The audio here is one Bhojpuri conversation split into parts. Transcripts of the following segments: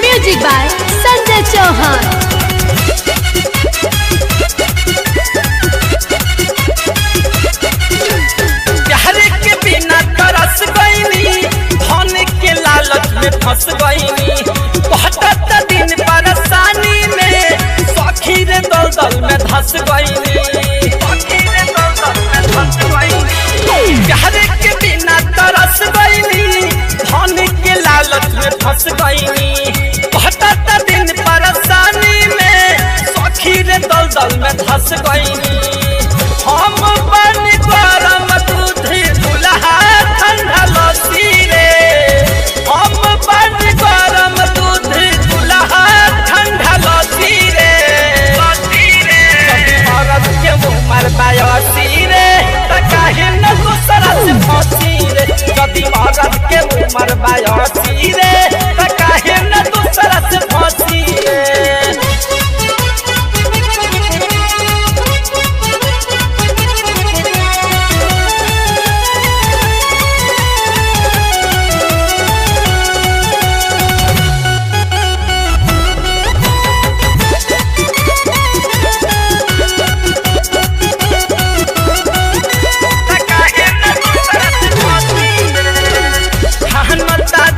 Music by Sanjay Chauhan. फंस गईनी बहुत दिन परेशानी में सखी रे दलदल में धस गईनी प्यार के बिना तरस गईनी धन के लालच में फंस गईनी बहुत दिन परेशानी में सखी रे दलदल में धस गईनी हम बन गरम दूध दुल्हा ठंडा लस्सी रे हम बन गरम दूध दुल्हा ठंडा लस्सी रे औरत के मुँह मरबायसी रे काहे न दूसरा से फंसी रे यदि औरत के मुँह मरबायसी रे काहे न दूसरा से फंसी रे।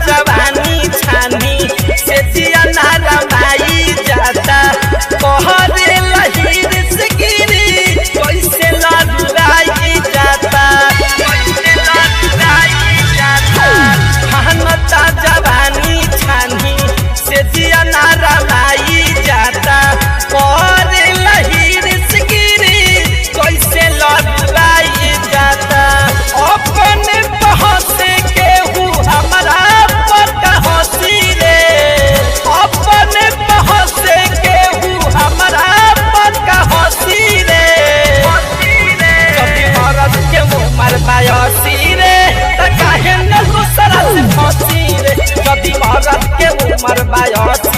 जवानी छानी से दिया नारा माई जाता कहरे लहीर से गिरी कैसे लड़ाई जाता हनता जवानी छानी से दिया नारा माई जाता कहरे लहीर से गिरी कैसे लड़ाई जाता अपने पहुँचे केहू हमारा मरबायसी रे काहे न दूसरा से फंसी रे यदि औरत के मुँह मरबायसी